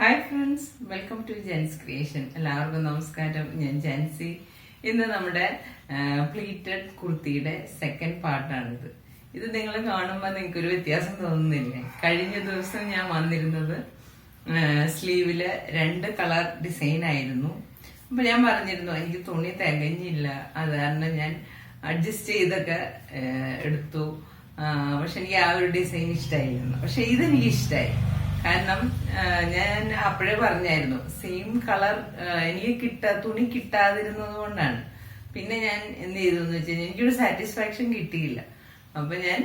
Hi friends, welcome to Jen's creation. എല്ലാവർക്കും നമസ്കാരം. ഞാൻ ജെൻസി. ഇന്ന് നമ്മുടെ പ്ലീറ്റഡ് കുർത്തിയുടെ സെക്കൻഡ് പാർട്ടാണിത്. ഇത് നിങ്ങൾ കാണുമ്പോൾ നിങ്ങൾക്കൊരു വ്യത്യാസം തോന്നുന്നില്ലേ? കഴിഞ്ഞ ദിവസം ഞാൻ വന്നിരുന്നത് സ്ലീവില് 2 കളർ ഡിസൈൻ ആയിരുന്നു. അപ്പൊ ഞാൻ പറഞ്ഞിരുന്നു എനിക്ക് തുണി തികഞ്ഞില്ല, അത് കാരണം ഞാൻ അഡ്ജസ്റ്റ് ചെയ്തൊക്കെ എടുത്തു. പക്ഷെ എനിക്ക് ആ ഒരു ഡിസൈൻ ഇഷ്ടമായിരുന്നു. പക്ഷെ ഇതെനിക്ക് ഇഷ്ടമായി. കാരണം ഞാൻ അപ്പോഴേ പറഞ്ഞായിരുന്നു സെയിം കളർ എനിക്ക് തുണി കിട്ടാതിരുന്നത് കൊണ്ടാണ്. പിന്നെ ഞാൻ എന്ത് ചെയ്തു എന്ന് വെച്ച് കഴിഞ്ഞാൽ എനിക്കൊരു സാറ്റിസ്ഫാക്ഷൻ കിട്ടിയില്ല. അപ്പൊ ഞാൻ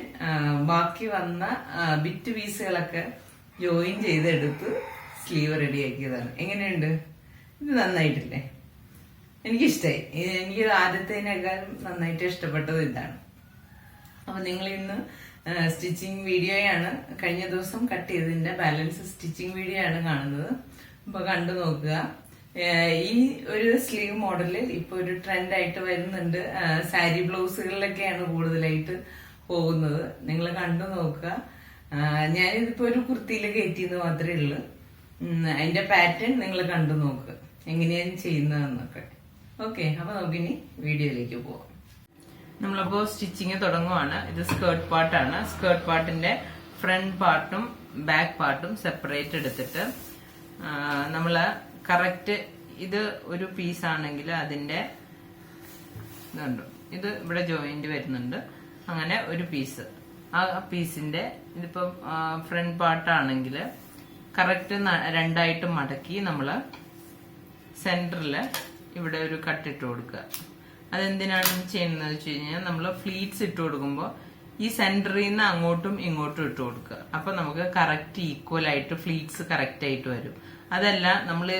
ബാക്കി വന്ന ബിറ്റ് പീസുകളൊക്കെ ജോയിൻ ചെയ്തെടുത്ത് സ്ലീവ് റെഡിയാക്കിയതാണ്. എങ്ങനെയുണ്ട്? ഇത് നന്നായിട്ടില്ലേ? എനിക്കിഷ്ടമായി. എനിക്ക് ആദ്യത്തേനേക്കാളും നന്നായിട്ട് ഇഷ്ടപ്പെട്ടത് ഇതാണ്. അപ്പൊ നിങ്ങൾ ഇന്ന് സ്റ്റിച്ചിങ് വീഡിയോയാണ് കഴിഞ്ഞ ദിവസം കട്ട് ചെയ്തതിന്റെ ബാലൻസ് സ്റ്റിച്ചിങ് വീഡിയോ ആണ് കാണുന്നത്. അപ്പൊ കണ്ടു നോക്കുക. ഈ ഒരു സ്ലീവ് മോഡല് ഇപ്പൊ ഒരു ട്രെൻഡ് ആയിട്ട് വരുന്നുണ്ട്. സാരി ബ്ലൗസുകളിലൊക്കെയാണ് കൂടുതലായിട്ട് പോകുന്നത്. നിങ്ങൾ കണ്ടു നോക്കുക. ഞാനിതിപ്പോ ഒരു കുർത്തിയിൽ കയറ്റിയെന്ന് മാത്രമേ ഉള്ളൂ. അതിന്റെ പാറ്റേൺ നിങ്ങൾ കണ്ടു നോക്കുക, എങ്ങനെയാണ് ചെയ്യുന്നതെന്നൊക്കെ. ഓക്കെ, അപ്പൊ നമുക്കിനി വീഡിയോയിലേക്ക് പോവാം. നമ്മളപ്പോ സ്റ്റിച്ചിങ് തുടങ്ങുവാണ്. ഇത് സ്കേർട്ട് പാർട്ടാണ്. സ്കേർട്ട് പാർട്ടിന്റെ ഫ്രണ്ട് പാർട്ടും ബാക്ക് പാർട്ടും സെപ്പറേറ്റ് എടുത്തിട്ട് നമ്മള് കറക്റ്റ് ഇത് ഒരു പീസ് ആണെങ്കിൽ അതിന്റെ ഇതുണ്ട്, ഇത് ഇവിടെ ജോയിന്റ് വരുന്നുണ്ട്. അങ്ങനെ ഒരു പീസ്, ആ പീസിന്റെ ഇതിപ്പോ ഫ്രണ്ട് പാർട്ടാണെങ്കിൽ കറക്റ്റ് 2ആയിട്ട് മടക്കി നമ്മള് സെന്ററില് ഇവിടെ ഒരു കട്ടിട്ട് കൊടുക്കുക. അതെന്തിനാണ് ചെയ്യുന്നത് വെച്ച് കഴിഞ്ഞാൽ നമ്മള് ഫ്ലീറ്റ്സ് ഇട്ട് കൊടുക്കുമ്പോൾ ഈ സെന്ററിൽ നിന്ന് അങ്ങോട്ടും ഇങ്ങോട്ടും ഇട്ട് കൊടുക്കുക. അപ്പൊ നമുക്ക് കറക്റ്റ് ഈക്വൽ ആയിട്ട് ഫ്ലീറ്റ്സ് കറക്റ്റ് ആയിട്ട് വരും. അതല്ല നമ്മള്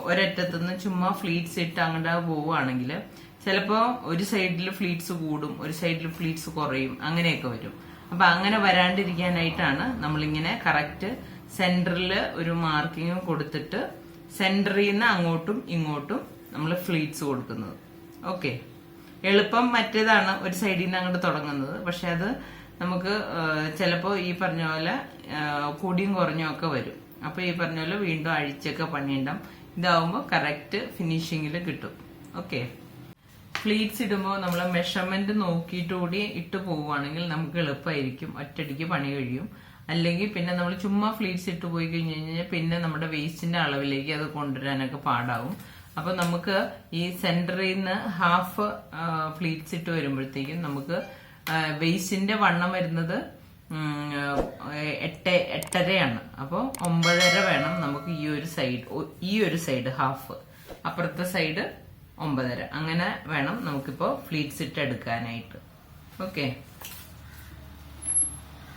ഒരറ്റത്തുനിന്ന് ചുമ്മാ ഫ്ലീറ്റ്സ് ഇട്ട് അങ്ങോട്ട് പോവുകയാണെങ്കിൽ ചിലപ്പോ ഒരു സൈഡിൽ ഫ്ലീറ്റ്സ് കൂടും, ഒരു സൈഡിൽ ഫ്ലീറ്റ്സ് കുറയും, അങ്ങനെയൊക്കെ വരും. അപ്പൊ അങ്ങനെ വരാണ്ടിരിക്കാനായിട്ടാണ് നമ്മളിങ്ങനെ കറക്റ്റ് സെന്ററിൽ ഒരു മാർക്കിങ് കൊടുത്തിട്ട് സെന്ററിൽ നിന്ന് അങ്ങോട്ടും ഇങ്ങോട്ടും നമ്മൾ ഫ്ലീറ്റ്സ് കൊടുക്കുന്നത്. ഓക്കെ, എളുപ്പം മറ്റേതാണ് ഒരു സൈഡിൽ നിന്ന് അങ്ങോട്ട് തുടങ്ങുന്നത്. പക്ഷെ അത് നമുക്ക് ചിലപ്പോ ഈ പറഞ്ഞ പോലെ കൂടിയും കുറഞ്ഞും ഒക്കെ വരും. അപ്പൊ ഈ പറഞ്ഞ പോലെ വീണ്ടും അഴിച്ചൊക്കെ പണിയുണ്ടാവും. ഇതാവുമ്പോ കറക്റ്റ് ഫിനിഷിങ്ങിൽ കിട്ടും. ഓക്കെ, ഫ്ലീറ്റ്സ് ഇടുമ്പോൾ നമ്മൾ മെഷർമെന്റ് നോക്കിയിട്ട് കൂടി ഇട്ട് പോവുകയാണെങ്കിൽ നമുക്ക് എളുപ്പമായിരിക്കും, ഒറ്റയടിക്ക് പണി കഴിയും. അല്ലെങ്കിൽ പിന്നെ നമ്മൾ ചുമ്മാ ഫ്ലീറ്റ്സ് ഇട്ട് പോയി കഴിഞ്ഞു കഴിഞ്ഞാൽ പിന്നെ നമ്മുടെ വേസ്റ്റിന്റെ അളവിലേക്ക് അത് കൊണ്ടുവരാനൊക്കെ പാടാവും. അപ്പൊ നമുക്ക് ഈ സെന്ററിൽ നിന്ന് ഹാഫ് ഫ്ലീറ്റ്സ് ഇട്ട് വരുമ്പോഴത്തേക്കും നമുക്ക് വേസ്റ്റിന്റെ വണ്ണം വരുന്നത് 8.5 അപ്പൊ 9.5 വേണം നമുക്ക് ഈ ഒരു സൈഡ് ഹാഫ്, അപ്പുറത്തെ സൈഡ് 9.5, അങ്ങനെ വേണം നമുക്കിപ്പോ ഫ്ലീറ്റ്സ് ഇട്ട് എടുക്കാനായിട്ട്. ഓക്കെ,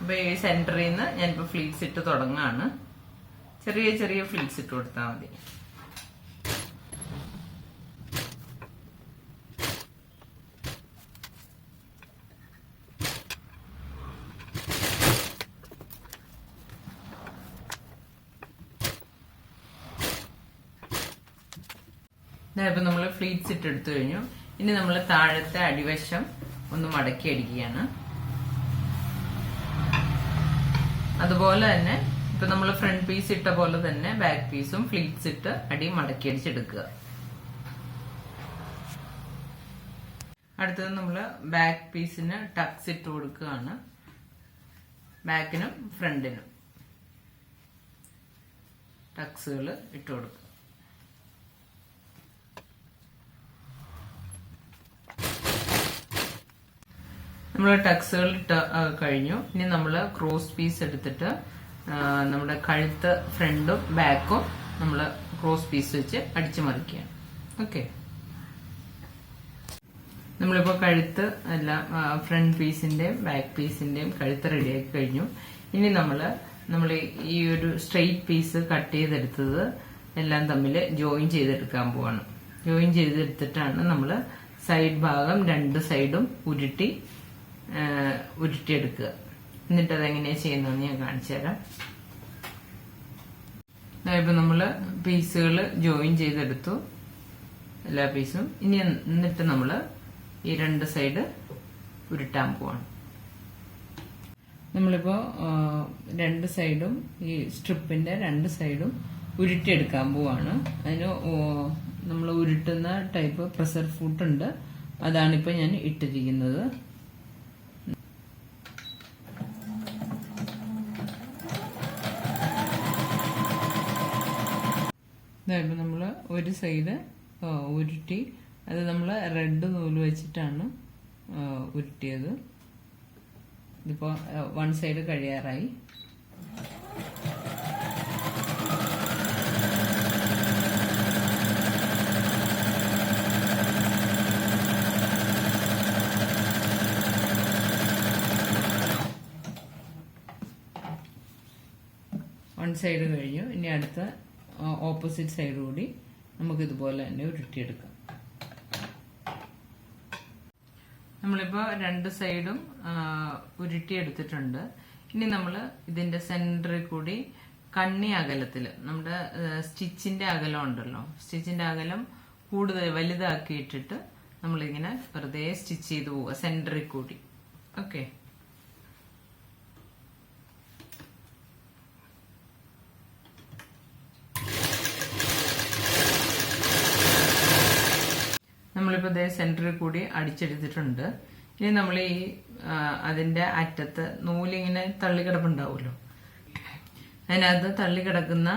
അപ്പൊ ഈ സെന്ററിൽ നിന്ന് ഞാനിപ്പോ ഫ്ലീറ്റ്സ് ഇട്ട് തുടങ്ങാണ്. ചെറിയ ചെറിയ ഫ്ലീറ്റ്സ് ഇട്ട് കൊടുത്താൽ മതി. ഇപ്പൊ നമ്മൾ ഫ്ലീറ്റ്സ് ഇട്ട് എടുത്തു കഴിഞ്ഞു. ഇനി നമ്മൾ താഴത്തെ അടിവശം ഒന്ന് മടക്കി അടിക്കുകയാണ്. അതുപോലെ തന്നെ ഇപ്പൊ നമ്മൾ ഫ്രണ്ട് പീസ് ഇട്ട പോലെ തന്നെ ബാക്ക് പീസും ഫ്ലീറ്റ്സ് ഇട്ട് അടി മടക്കി അടിച്ചെടുക്കുക. അടുത്തത് നമ്മൾ ബാക്ക് പീസിന് ടക്സ് ഇട്ട് കൊടുക്കുകയാണ്. ബാക്കിനും ഫ്രണ്ടിനും ടക്സുകൾ ഇട്ട് കൊടുക്കുക. നമ്മൾ ടക്സുകൾ ഇട്ട് കഴിഞ്ഞു. ഇനി നമ്മൾ ക്രോസ് പീസ് എടുത്തിട്ട് നമ്മുടെ കഴുത്ത് ഫ്രണ്ടും ബാക്കും നമ്മൾ ക്രോസ് പീസ് വെച്ച് അടിച്ചു മറിക്കുകയാണ്. ഓക്കെ, നമ്മളിപ്പോ കഴുത്ത് എല്ലാം ഫ്രണ്ട് പീസിന്റെയും ബാക്ക് പീസിന്റെയും കഴുത്ത് റെഡിയാക്കി കഴിഞ്ഞു. ഇനി നമ്മൾ ഈ ഒരു സ്ട്രെയിറ്റ് പീസ് കട്ട് ചെയ്തെടുത്തത് എല്ലാം തമ്മിൽ ജോയിൻ ചെയ്തെടുക്കാൻ പോവാണ്. ജോയിൻ ചെയ്തെടുത്തിട്ടാണ് നമ്മൾ സൈഡ് ഭാഗം 2 സൈഡും ഉരുട്ടിയെടുക്കുക. എന്നിട്ട് അതെങ്ങനെയാ ചെയ്യുന്നതെന്ന് ഞാൻ കാണിച്ചു തരാം. ഇപ്പൊ നമ്മള് പീസുകൾ ജോയിൻ ചെയ്തെടുത്തു, എല്ലാ പീസും. എന്നിട്ട് നമ്മള് ഈ 2 സൈഡ് ഉരുട്ടാൻ പോവാണ്. നമ്മളിപ്പോ 2 സൈഡും ഈ സ്ട്രിപ്പിന്റെ 2 സൈഡും ഉരുട്ടിയെടുക്കാൻ പോവാണ്. അതിന് നമ്മൾ ഉരുട്ടുന്ന ടൈപ്പ് പ്രഷർ ഫുഡ് ഉണ്ട്, അതാണിപ്പോൾ ഞാൻ ഇട്ടിരിക്കുന്നത്. ഇതായപ്പോൾ നമ്മൾ ഒരു സൈഡ് ഉരുട്ടി, അത് നമ്മൾ റെഡ് നൂല് വെച്ചിട്ടാണ് ഉരുട്ടിയത്. ഇതിപ്പോൾ വൺ സൈഡ് കഴിയാറായി. വൺ സൈഡ് കഴിഞ്ഞു. ഇനി അടുത്ത ഓപ്പോസിറ്റ് സൈഡ് കൂടി നമുക്കിതുപോലെ തന്നെ ഉരുട്ടിയെടുക്കാം. നമ്മളിപ്പോൾ രണ്ട് സൈഡും ഉരുട്ടിയെടുത്തിട്ടുണ്ട്. ഇനി നമ്മൾ ഇതിന്റെ സെന്ററിൽ കൂടി കണ്ണി അകലത്തിൽ, നമ്മുടെ സ്റ്റിച്ചിന്റെ അകലം ഉണ്ടല്ലോ, സ്റ്റിച്ചിന്റെ അകലം കൂടുതൽ വലുതാക്കിയിട്ടിട്ട് നമ്മളിങ്ങനെ വെറുതെ സ്റ്റിച്ച് ചെയ്ത് പോവുക സെന്ററിൽ കൂടി. ഓക്കെ, നമ്മളിപ്പോൾ ഇതേ സെന്ററിൽ കൂടി അടിച്ചെടുത്തിട്ടുണ്ട്. ഇനി നമ്മൾ ഈ അതിന്റെ അറ്റത്ത് നൂലിങ്ങനെ തള്ളിക്കിടപ്പുണ്ടാവുമല്ലോ, അതിനകത്ത് തള്ളിക്കിടക്കുന്ന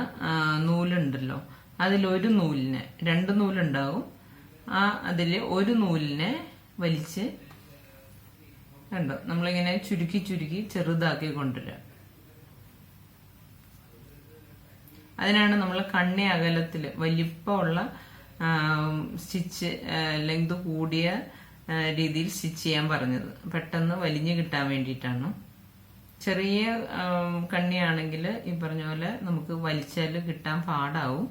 നൂലുണ്ടല്ലോ, അതിലൊരു നൂലിനെ, രണ്ട് നൂലുണ്ടാവും, അതിൽ ഒരു നൂലിനെ വലിച്ച് കണ്ടോ നമ്മളിങ്ങനെ ചുരുക്കി ചുരുക്കി ചെറുതാക്കി കൊണ്ടുവരിക. അതിനാണ് നമ്മൾ കണ്ണി അകലത്തിൽ വലിപ്പമുള്ള സ്റ്റിച്ച് ലെങ്ത് കൂടിയ രീതിയിൽ സ്റ്റിച്ച് ചെയ്യാൻ പറഞ്ഞത്, പെട്ടെന്ന് വലിഞ്ഞു കിട്ടാൻ വേണ്ടിയിട്ടാണ്. ചെറിയ കണ്ണിയാണെങ്കിൽ ഈ പറഞ്ഞ പോലെ നമുക്ക് വലിച്ചാൽ കിട്ടാൻ പാടാവും.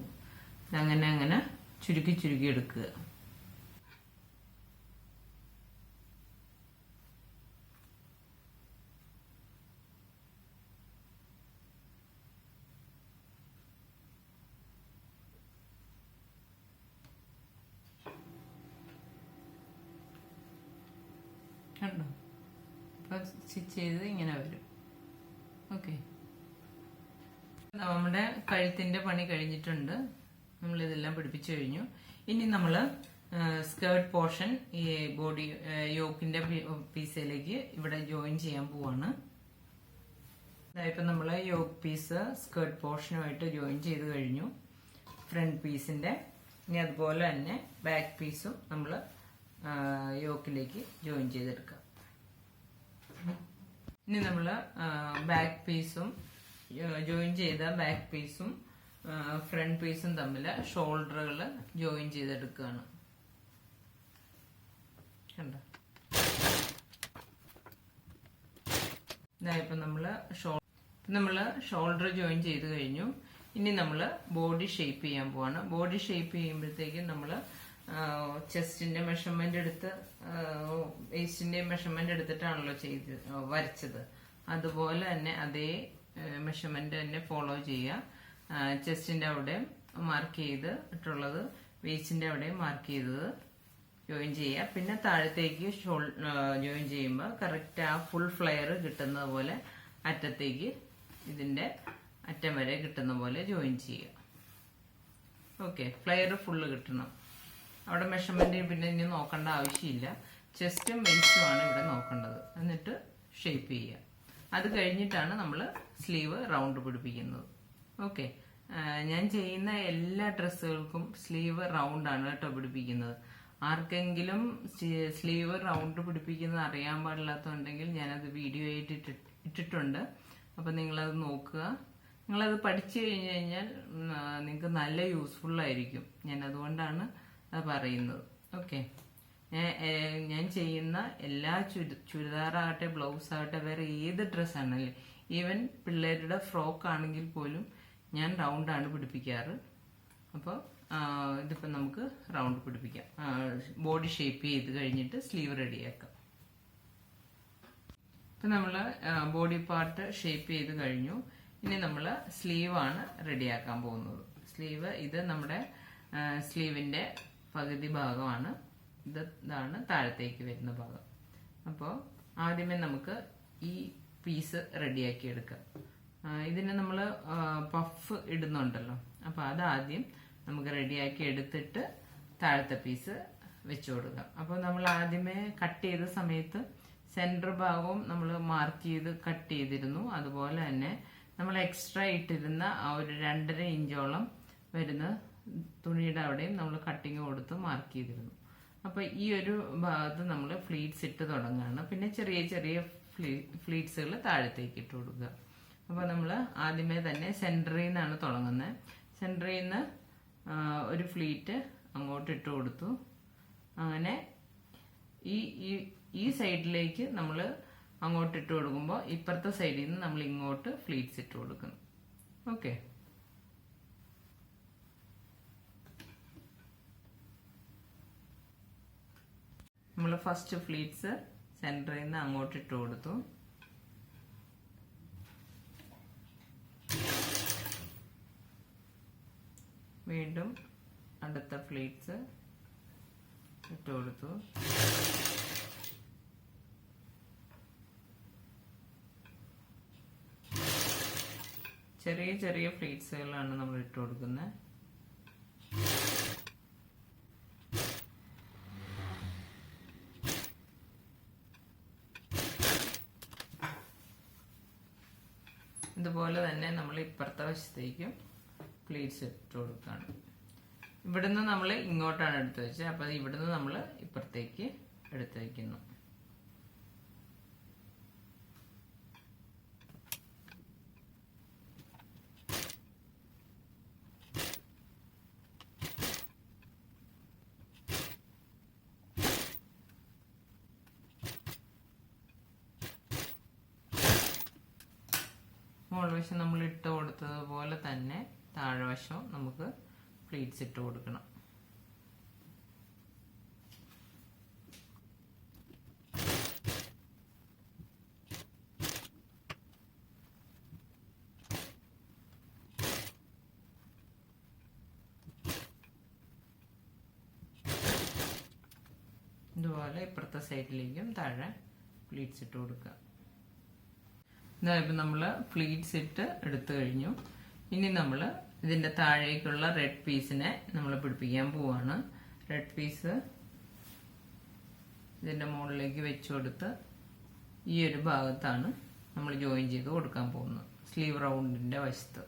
അങ്ങനെ അങ്ങനെ ചുരുക്കി ചുരുക്കി എടുക്കുക. കണ്ടോ, ഇപ്പൊ സ്റ്റിച്ച് ചെയ്ത് ഇങ്ങനെ വരും. ഓക്കെ, നമ്മുടെ കഴുത്തിന്റെ പണി കഴിഞ്ഞിട്ടുണ്ട്. നമ്മൾ ഇതെല്ലാം പിടിപ്പിച്ചു കഴിഞ്ഞു. ഇനി നമ്മൾ സ്കേർട്ട് പോർഷൻ ഈ ബോഡി യോക്കിന്റെ പീസിലേക്ക് ഇവിടെ ജോയിൻ ചെയ്യാൻ പോവാണ്. ഇപ്പൊ നമ്മൾ യോക്ക് പീസ് സ്കേർട്ട് പോർഷനുമായിട്ട് ജോയിൻ ചെയ്ത് കഴിഞ്ഞു, ഫ്രണ്ട് പീസിന്റെ. ഇനി അതുപോലെ തന്നെ ബാക്ക് പീസും നമ്മൾ യോക്കിലേക്ക് ജോയിൻ ചെയ്തെടുക്കാം. ഇനി നമ്മൾ ബാക്ക് പീസും ജോയിൻ ചെയ്ത ബാക്ക് പീസും ഫ്രണ്ട് പീസും തമ്മിൽ ഷോൾഡറുകൾ ജോയിൻ ചെയ്തെടുക്കുകയാണ്. കണ്ടോ, ഇതായപ്പോ നമ്മള് ഷോൾഡർ ജോയിൻ ചെയ്ത് കഴിഞ്ഞു. ഇനി നമ്മൾ ബോഡി ഷേപ്പ് ചെയ്യാൻ പോവാണ്. ബോഡി ഷേപ്പ് ചെയ്യുമ്പോഴത്തേക്കും നമ്മൾ ചെസ്റ്റിന്റെ മെഷർമെന്റ് എടുത്ത് വേസ്റ്റിന്റെ മെഷർമെന്റ് എടുത്തിട്ടാണല്ലോ വരച്ചത്. അതുപോലെ തന്നെ അതേ മെഷർമെന്റ് തന്നെ ഫോളോ ചെയ്യുക. ചെസ്റ്റിന്റെ അവിടെ മാർക്ക് ചെയ്തിട്ടുള്ളത് വേസ്റ്റിന്റെ അവിടെ മാർക്ക് ചെയ്തത് ജോയിൻ ചെയ്യുക. പിന്നെ താഴത്തേക്ക് ജോയിൻ ചെയ്യുമ്പോൾ കറക്റ്റ് ആ ഫുൾ ഫ്ലെയർ കിട്ടുന്ന പോലെ അറ്റത്തേക്ക് ഇതിന്റെ അറ്റം വരെ കിട്ടുന്ന പോലെ ജോയിൻ ചെയ്യുക. ഓക്കെ, ഫ്ലെയർ ഫുള്ള് കിട്ടണം. അവിടെ മെഷർമെന്റ് പിന്നെ ഇനി നോക്കേണ്ട ആവശ്യമില്ല, ചെസ്റ്റും വെയിസ്റ്റുമാണ് ഇവിടെ നോക്കേണ്ടത്. എന്നിട്ട് ഷേപ്പ് ചെയ്യുക. അത് കഴിഞ്ഞിട്ടാണ് നമ്മൾ സ്ലീവ് റൗണ്ട് പിടിപ്പിക്കുന്നത്. ഓക്കെ, ഞാൻ ചെയ്യുന്ന എല്ലാ ഡ്രസ്സുകൾക്കും സ്ലീവ് റൗണ്ടാണ് കേട്ടോ പിടിപ്പിക്കുന്നത്. ആർക്കെങ്കിലും സ്ലീവ് റൗണ്ട് പിടിപ്പിക്കുന്നത് അറിയാൻ പാടില്ലാത്തതുണ്ടെങ്കിൽ ഞാനത് വീഡിയോ ആയിട്ട് ഇട്ടിട്ടുണ്ട്. അപ്പം നിങ്ങളത് നോക്കുക. നിങ്ങളത് പഠിച്ചു കഴിഞ്ഞു കഴിഞ്ഞാൽ നിങ്ങൾക്ക് നല്ല യൂസ്ഫുൾ ആയിരിക്കും. ഞാൻ അതുകൊണ്ടാണ് അത് പറയുന്നത്. ഓക്കെ, ഞാൻ ചെയ്യുന്ന എല്ലാ ചുരിദാറാകട്ടെ, ബ്ലൗസ് ആകട്ടെ, വേറെ ഏത് ഡ്രസ്സാണല്ലേ, ഈവൻ പിള്ളേരുടെ ഫ്രോക്ക് ആണെങ്കിൽ പോലും ഞാൻ റൗണ്ടാണ് പിടിപ്പിക്കാറ്. അപ്പോൾ ഇതിപ്പോൾ നമുക്ക് റൗണ്ട് പിടിപ്പിക്കാം. ബോഡി ഷേപ്പ് ചെയ്ത് കഴിഞ്ഞിട്ട് സ്ലീവ് റെഡിയാക്കാം. ഇപ്പം നമ്മൾ ബോഡി പാർട്ട് ഷേപ്പ് ചെയ്ത് കഴിഞ്ഞു. ഇനി നമ്മൾ സ്ലീവാണ് റെഡിയാക്കാൻ പോകുന്നത്. സ്ലീവ് ഇത് നമ്മുടെ സ്ലീവിന്റെ പകുതി ഭാഗമാണ്. ഇതാണ് താഴത്തേക്ക് വരുന്ന ഭാഗം. അപ്പോൾ ആദ്യമേ നമുക്ക് ഈ പീസ് റെഡിയാക്കി എടുക്കാം. ഇതിന് നമ്മൾ പഫ് ഇടുന്നുണ്ടല്ലോ, ആ അപ്പോൾ അതാദ്യം നമുക്ക് റെഡിയാക്കി എടുത്തിട്ട് താഴത്തെ പീസ് വെച്ചു കൊടുക്കാം. അപ്പോൾ നമ്മൾ ആദ്യമേ കട്ട് ചെയ്ത സമയത്ത് സെൻറ്റർ ഭാഗവും നമ്മൾ മാർക്ക് ചെയ്ത് കട്ട് ചെയ്തിരുന്നു. അതുപോലെ തന്നെ നമ്മൾ എക്സ്ട്രാ ഇട്ടിരുന്ന ആ ഒരു 2.5 ഇഞ്ചോളം വരുന്ന തുണിയുടെ അവിടെയും നമ്മൾ കട്ടിങ് കൊടുത്ത് മാർക്ക് ചെയ്തിരുന്നു. അപ്പോൾ ഈ ഒരു ഭാഗത്ത് നമ്മൾ ഫ്ലീറ്റ്സ് ഇട്ട് തുടങ്ങുകയാണ്. പിന്നെ ചെറിയ ചെറിയ ഫ്ലീറ്റ്സുകൾ താഴത്തേക്ക് ഇട്ട് കൊടുക്കുക. അപ്പോൾ നമ്മൾ ആദ്യമേ തന്നെ സെൻറ്ററിൽ നിന്നാണ് തുടങ്ങുന്നത്. സെൻറ്ററിൽ നിന്ന് ഒരു ഫ്ലീറ്റ് അങ്ങോട്ട് ഇട്ട് കൊടുത്തു. അങ്ങനെ ഈ സൈഡിലേക്ക് നമ്മൾ അങ്ങോട്ട് ഇട്ട് കൊടുക്കുമ്പോൾ ഇപ്പുറത്തെ സൈഡിൽ നിന്ന് നമ്മൾ ഇങ്ങോട്ട് ഫ്ലീറ്റ്സ് ഇട്ട് കൊടുക്കുന്നു. ഓക്കെ, നമ്മൾ ഫസ്റ്റ് ഫ്ലീറ്റ്സ് സെൻറ്ററിൽ നിന്ന് അങ്ങോട്ട് ഇട്ട് കൊടുത്തു. വീണ്ടും അടുത്ത ഫ്ലീറ്റ്സ് ഇട്ട് കൊടുത്തു. ചെറിയ ചെറിയ ഫ്ലീറ്റ്സുകളാണ് നമ്മൾ ഇട്ട് കൊടുക്കുന്നത്. ഇതുപോലെ തന്നെ നമ്മൾ ഇപ്പുറത്തെ വശത്തേക്കും പ്ലീറ്റ്സ് ഇട്ട് കൊടുക്കുകയാണ്. ഇവിടുന്ന് നമ്മൾ ഇങ്ങോട്ടാണ് എടുത്ത് വെച്ചത്. അപ്പോൾ ഇവിടുന്ന് നമ്മൾ ഇപ്പുറത്തേക്ക് എടുത്ത് വയ്ക്കുന്നു. മുകൾവശം നമ്മൾ ഇട്ട് കൊടുത്തതുപോലെ തന്നെ താഴ്വശം നമുക്ക് പ്ലീറ്റ്സ് ഇട്ട് കൊടുക്കണം. ഇതുപോലെ ഇപ്പുറത്തെ സൈഡിലേക്കും താഴെ പ്ലീറ്റ്സ് ഇട്ട് കൊടുക്കുക. ഇതായപ്പോൾ നമ്മൾ പ്ലീറ്റ്സ് ഇട്ട് എടുത്തു കഴിഞ്ഞു. ഇനി നമ്മൾ ഇതിന്റെ താഴേക്കുള്ള റെഡ് പീസിനെ നമ്മൾ പിടിപ്പിക്കാൻ പോവാണ്. റെഡ് പീസ് ഇതിന്റെ മുകളിലേക്ക് വെച്ചു കൊടുത്ത് ഈ ഒരു ഭാഗത്താണ് നമ്മൾ ജോയിൻ ചെയ്ത് കൊടുക്കാൻ പോകുന്നത്, സ്ലീവ് റൗണ്ടിന്റെ വശത്ത്.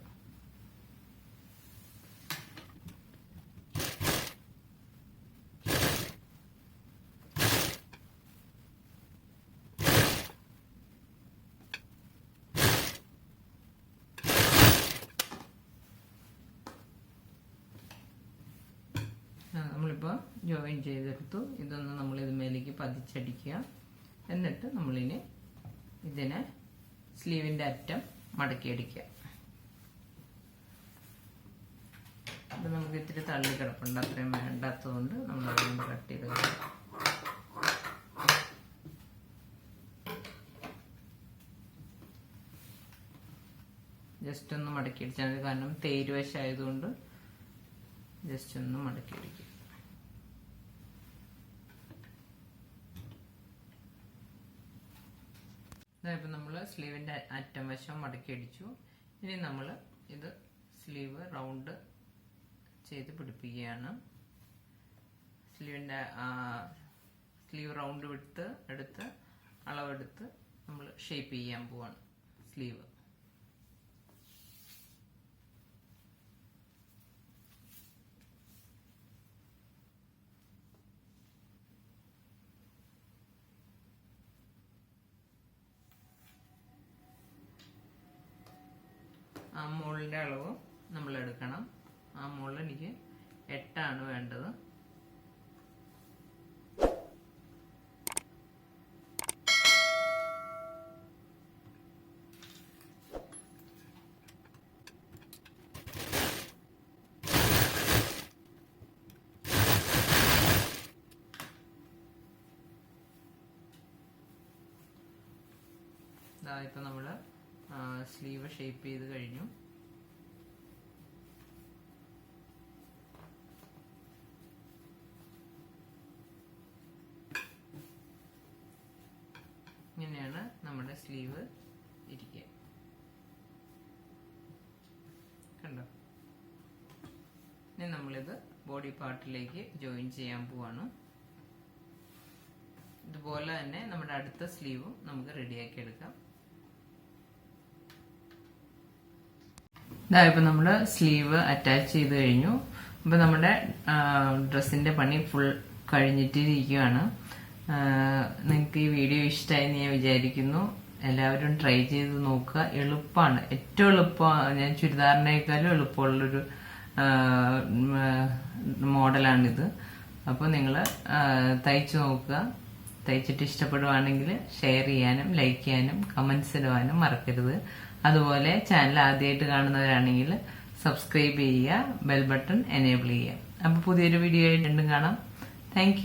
നമ്മളിപ്പോൾ ജോയിൻ ചെയ്തെടുത്തു. ഇതൊന്ന് നമ്മൾ ഇതുമേലേക്ക് പതിച്ചടിക്കുക. എന്നിട്ട് നമ്മളിനി ഇതിനെ സ്ലീവിൻ്റെ അറ്റം മടക്കിയടിക്കുക. ഇത് നമുക്ക് ഇത്തിരി തള്ളി കിടപ്പുണ്ട്, അത്രയും വേണ്ടാത്തതുകൊണ്ട് നമ്മൾ അതുകൊണ്ട് കട്ട് ചെയ്ത് ജസ്റ്റ് ഒന്ന് മടക്കി അടിച്ചാൽ മതി. കാരണം തേരുവശമായതുകൊണ്ട് ജസ്റ്റ് ഒന്ന് മടക്കി അടിക്കുക. ഇതായപ്പോൾ നമ്മൾ സ്ലീവിൻ്റെ അറ്റം വശം മടക്കി അടിച്ചു. ഇനി നമ്മൾ ഇത് സ്ലീവ് റൗണ്ട് ചെയ്ത് പിടിപ്പിക്കുകയാണ്. സ്ലീവ് റൗണ്ട് വിട്ട് എടുത്ത് അളവെടുത്ത് നമ്മൾ ഷേപ്പ് ചെയ്യാൻ പോവാണ് സ്ലീവ്. ആ മോളിൻ്റെ അളവ് നമ്മൾ എടുക്കണം. ആ മോളിൽ എനിക്ക് 8 വേണ്ടത്. ഇപ്പം നമ്മൾ സ്ലീവ് ഷേപ്പ് ചെയ്ത് കഴിഞ്ഞു. ഇങ്ങനെയാണ് നമ്മുടെ സ്ലീവ് ഇരിക്കുക. കണ്ടോ? നമ്മളിത് ബോഡി പാർട്ടിലേക്ക് ജോയിൻ ചെയ്യാൻ പോവാണ്. ഇതുപോലെ തന്നെ നമ്മുടെ അടുത്ത സ്ലീവും നമുക്ക് റെഡിയാക്കി എടുക്കാം. ഇതാ ഇപ്പൊ നമ്മള് സ്ലീവ് അറ്റാച്ച് ചെയ്ത് കഴിഞ്ഞു. അപ്പൊ നമ്മുടെ ഡ്രസ്സിന്റെ പണി ഫുൾ കഴിഞ്ഞിട്ടിരിക്കുകയാണ്. നിങ്ങൾക്ക് ഈ വീഡിയോ ഇഷ്ടമായി എന്ന് ഞാൻ വിചാരിക്കുന്നു. എല്ലാവരും ട്രൈ ചെയ്ത് നോക്കുക. എളുപ്പമാണ്, ഏറ്റവും എളുപ്പമാണ്. ഞാൻ ചുരിദാറിനേക്കാളും എളുപ്പമുള്ളൊരു മോഡലാണിത്. അപ്പോൾ നിങ്ങൾ തയ്ച്ചു നോക്കുക. തയ്ച്ചിട്ട് ഇഷ്ടപ്പെടുവാണെങ്കിൽ ഷെയർ ചെയ്യാനും ലൈക്ക് ചെയ്യാനും കമന്റ്സ് ഇടുവാനും മറക്കരുത്. അതുപോലെ ചാനൽ ആദ്യമായിട്ട് കാണുന്നവരാണെങ്കിൽ സബ്സ്ക്രൈബ് ചെയ്യുക, ബെൽ ബട്ടൺ എനേബിൾ ചെയ്യുക. അപ്പോൾ പുതിയൊരു വീഡിയോ ആയിട്ട് വീണ്ടും കാണാം. താങ്ക്